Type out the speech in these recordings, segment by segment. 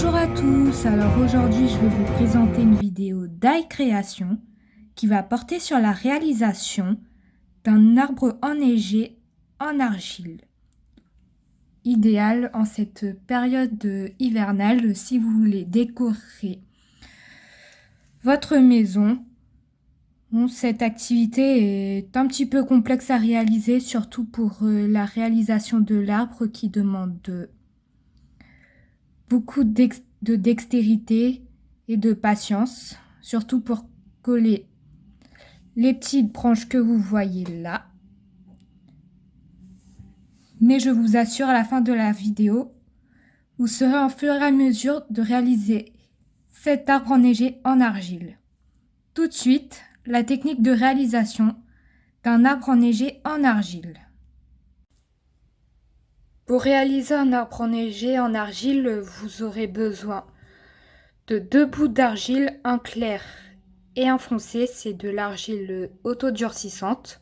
Bonjour à tous, alors aujourd'hui je vais vous présenter une vidéo d'iCréation qui va porter sur la réalisation d'un arbre enneigé en argile. Idéal en cette période hivernale si vous voulez décorer votre maison. Bon, cette activité est un petit peu complexe à réaliser, surtout pour la réalisation de l'arbre qui demande beaucoup de dextérité et de patience, surtout pour coller les petites branches que vous voyez là. Mais je vous assure, à la fin de la vidéo, vous serez en fur et à mesure de réaliser cet arbre enneigé en argile. Tout de suite, la technique de réalisation d'un arbre enneigé en argile. Pour réaliser un arbre enneigé en argile, vous aurez besoin de 2 bouts d'argile, un clair et un foncé, c'est de l'argile autodurcissante,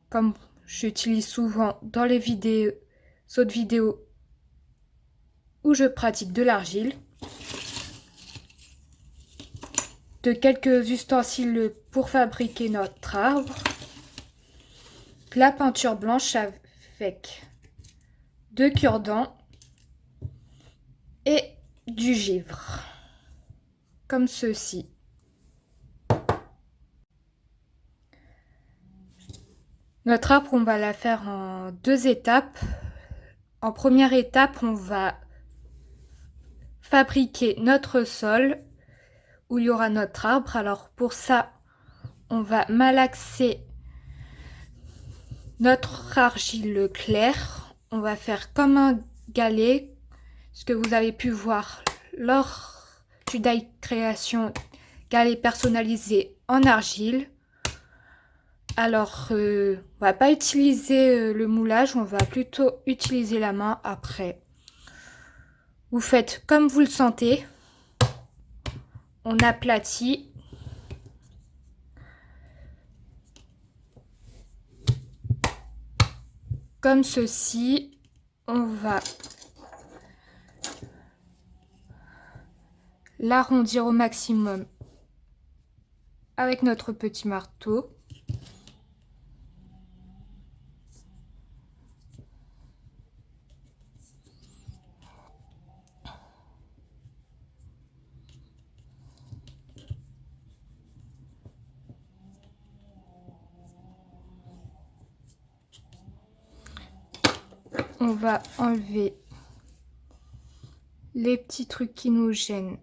comme j'utilise souvent dans les autres vidéos où je pratique de l'argile, de quelques ustensiles pour fabriquer notre arbre, de la peinture blanche avec 2 cure-dents et du givre, comme ceci. Notre arbre, on va la faire en 2 étapes. En première étape, on va fabriquer notre sol où il y aura notre arbre. Alors pour ça, on va malaxer notre argile claire. On va faire comme un galet, ce que vous avez pu voir lors du d'iCréation, galet personnalisé en argile. Alors, on va pas utiliser le moulage, on va plutôt utiliser la main après. Vous faites comme vous le sentez. On aplatit. Comme ceci. On va l'arrondir au maximum avec notre petit marteau. On va enlever les petits trucs qui nous gênent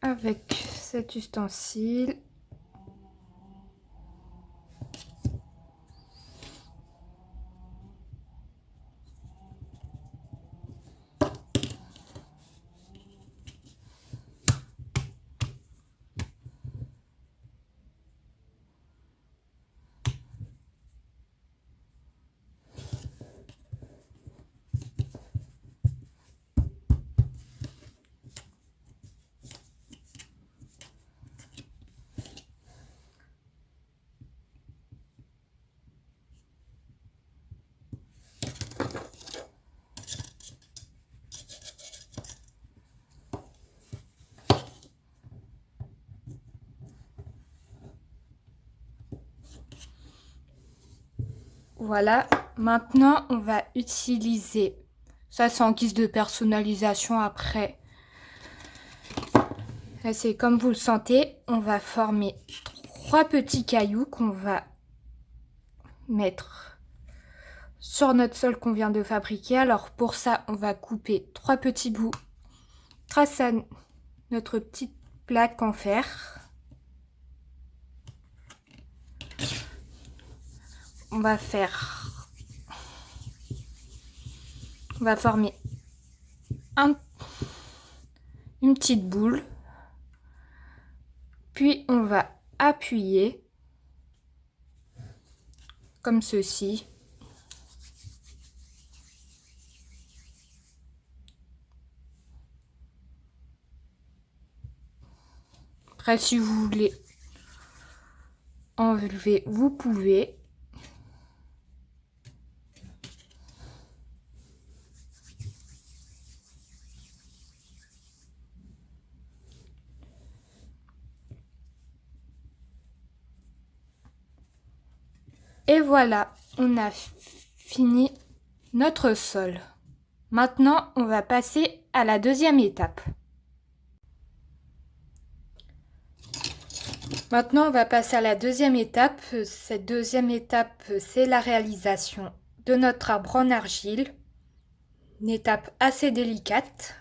avec cet ustensile. Voilà, maintenant on va utiliser, ça c'est en guise de personnalisation après, c'est comme vous le sentez, on va former 3 petits cailloux qu'on va mettre sur notre sol qu'on vient de fabriquer. Alors pour ça, on va couper 3 petits bouts grâce à notre petite plaque en fer. On va former une petite boule, puis on va appuyer comme ceci. Après, si vous voulez enlever, vous pouvez. Et voilà, on a fini notre sol. Maintenant, on va passer à la deuxième étape. Maintenant, on va passer à la deuxième étape. Cette deuxième étape, c'est la réalisation de notre arbre en argile. Une étape assez délicate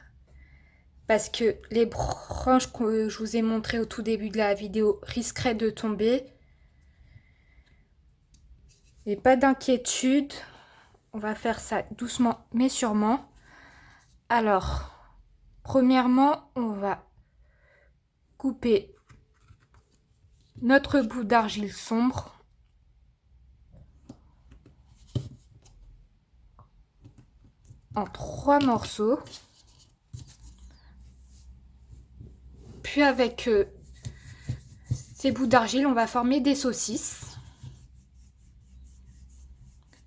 parce que les branches que je vous ai montrées au tout début de la vidéo risqueraient de tomber. Et pas d'inquiétude, on va faire ça doucement mais sûrement. Alors, premièrement, on va couper notre bout d'argile sombre en 3 morceaux. Puis avec ces bouts d'argile, on va former des saucisses.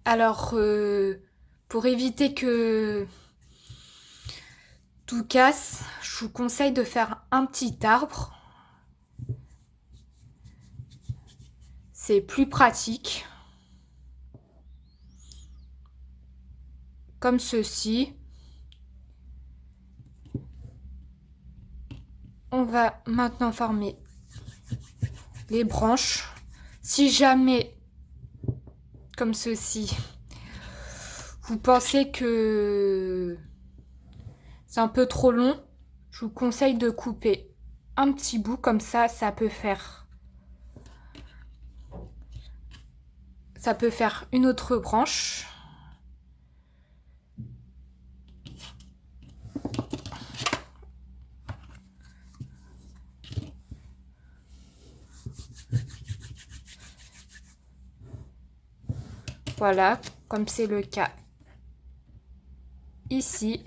Alors, pour éviter que tout casse, je vous conseille de faire un petit arbre. C'est plus pratique. Comme ceci. On va maintenant former les branches. Si jamais, comme ceci, vous pensez que c'est un peu trop long, je vous conseille de couper un petit bout, comme ça peut faire une autre branche. Voilà, comme c'est le cas ici.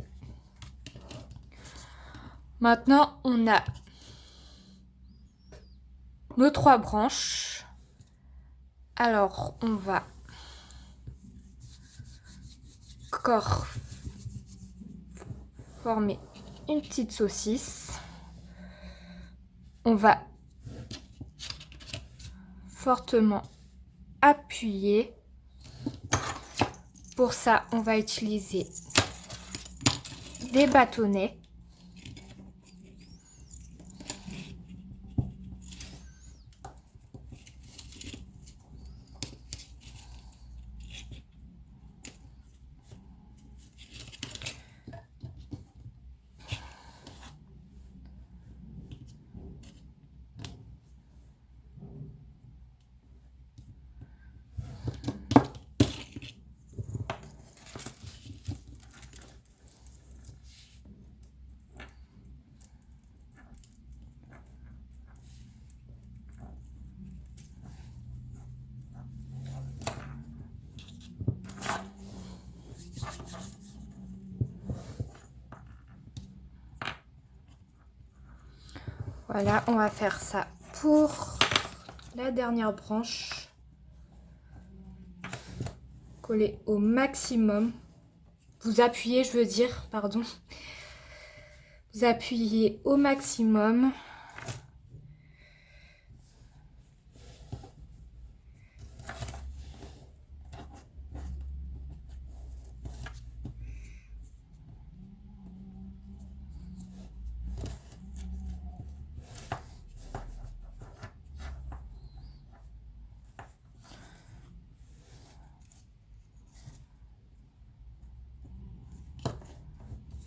Maintenant, on a nos 3 branches. Alors, on va encore former une petite saucisse. On va fortement appuyer. Pour ça, on va utiliser des bâtonnets. Voilà, on va faire ça pour la dernière branche. Coller au maximum. Vous appuyez, je veux dire, pardon. Vous appuyez au maximum.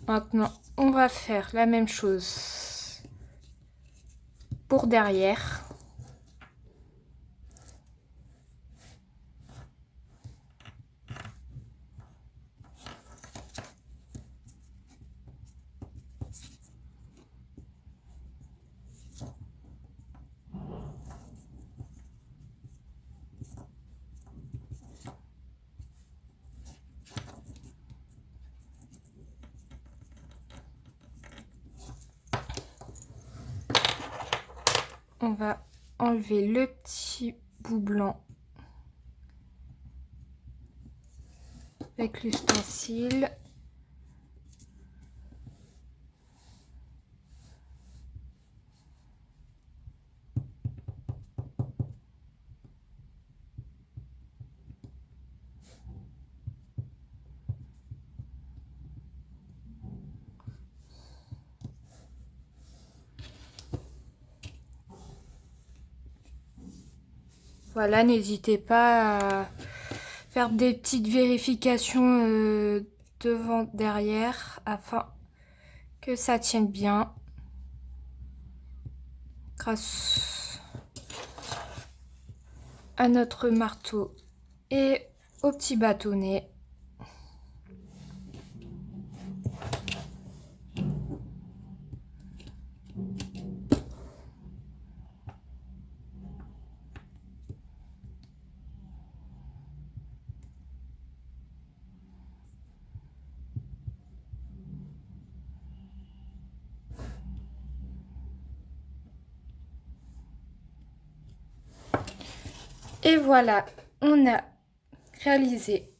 Maintenant, on va faire la même chose pour derrière. On va enlever le petit bout blanc avec l'ustensile. Voilà, n'hésitez pas à faire des petites vérifications devant, derrière, afin que ça tienne bien grâce à notre marteau et au petit bâtonnet. Et voilà, on a réalisé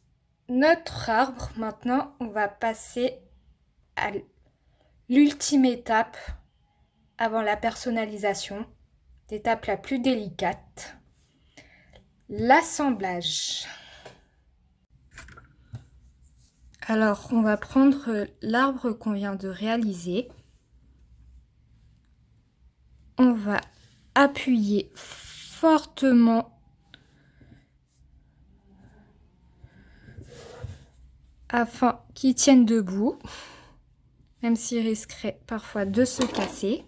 notre arbre. Maintenant, on va passer à l'ultime étape avant la personnalisation, l'étape la plus délicate, l'assemblage. Alors, on va prendre l'arbre qu'on vient de réaliser. On va appuyer fortement afin qu'il tienne debout, même s'il risquerait parfois de se casser.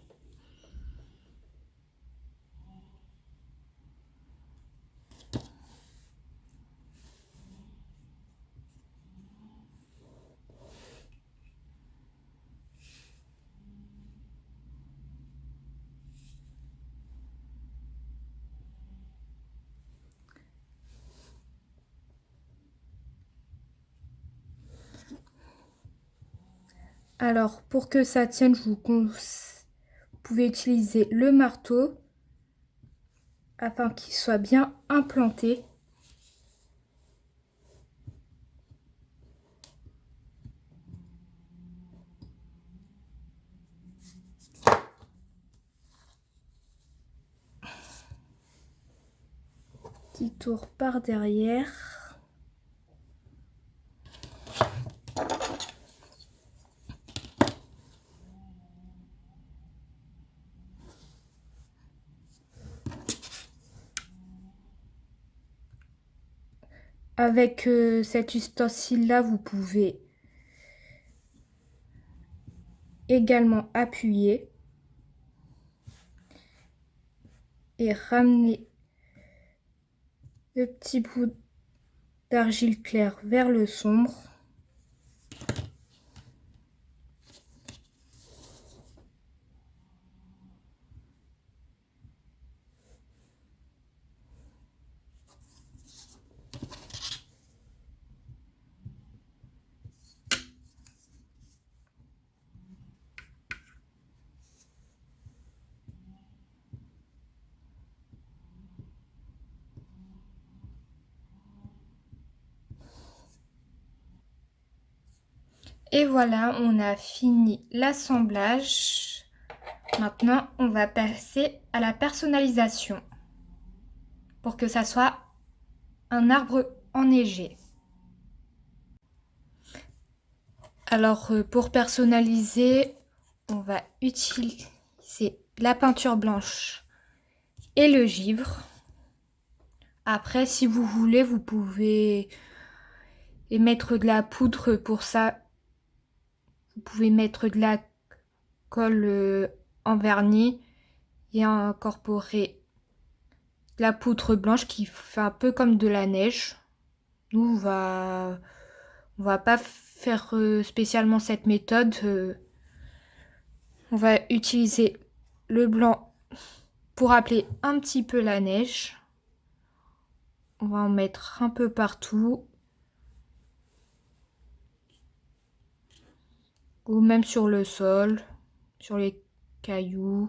Alors, pour que ça tienne, vous pouvez utiliser le marteau afin qu'il soit bien implanté. Petit tour par derrière. Avec cet ustensile-là, vous pouvez également appuyer et ramener le petit bout d'argile claire vers le sombre. Et voilà, on a fini l'assemblage. Maintenant, on va passer à la personnalisation pour que ça soit un arbre enneigé. Alors, pour personnaliser, on va utiliser la peinture blanche et le givre. Après, si vous voulez, vous pouvez mettre de la poudre pour ça. Vous pouvez mettre de la colle en vernis et incorporer de la poudre blanche qui fait un peu comme de la neige. Nous, on va pas faire spécialement cette méthode. On va utiliser le blanc pour appeler un petit peu la neige. On va en mettre un peu partout. Ou même sur le sol, sur les cailloux.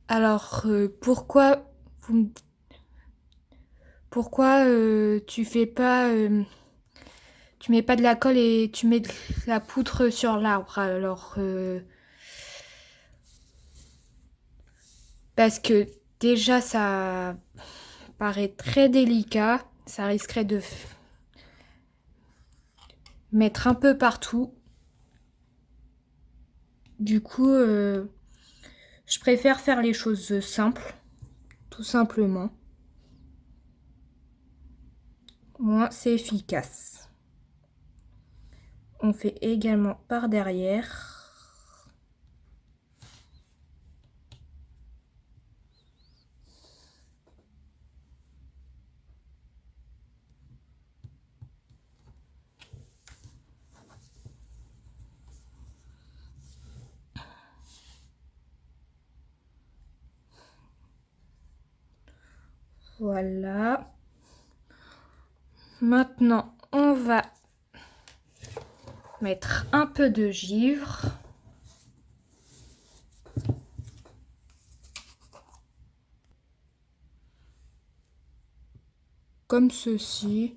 Alors, pourquoi tu fais pas, tu mets pas de la colle et tu mets de la poudre sur l'arbre? Alors, parce que déjà ça paraît très délicat, ça risquerait de mettre un peu partout. Du coup, je préfère faire les choses simples, tout simplement. Moins c'est efficace. On fait également par derrière. Voilà. Maintenant, on va mettre un peu de givre. Comme ceci.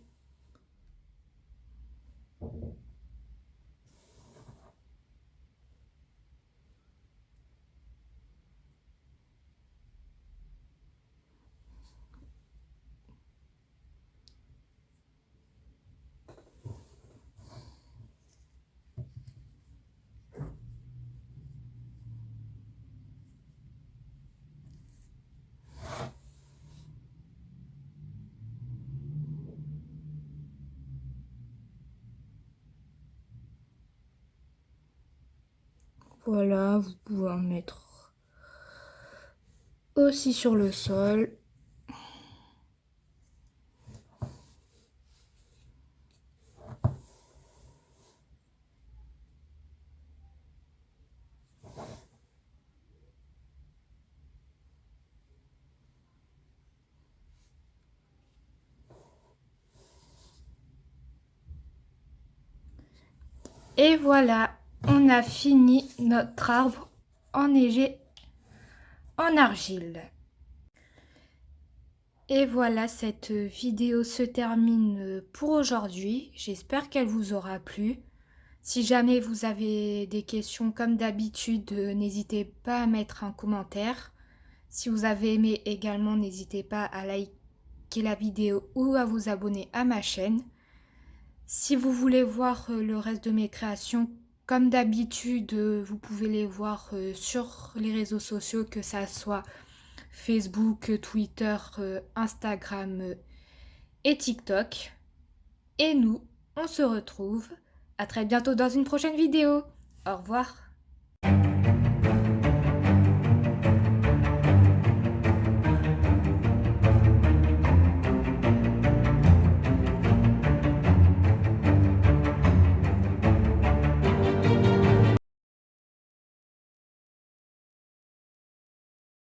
Voilà, vous pouvez en mettre aussi sur le sol. Et voilà, on a fini notre arbre enneigé en argile. Et voilà, cette vidéo se termine pour aujourd'hui. J'espère qu'elle vous aura plu. Si jamais vous avez des questions comme d'habitude, n'hésitez pas à mettre un commentaire. Si vous avez aimé également, n'hésitez pas à liker la vidéo ou à vous abonner à ma chaîne. Si vous voulez voir le reste de mes créations, comme d'habitude, vous pouvez les voir sur les réseaux sociaux, que ça soit Facebook, Twitter, Instagram et TikTok. Et nous, on se retrouve à très bientôt dans une prochaine vidéo. Au revoir.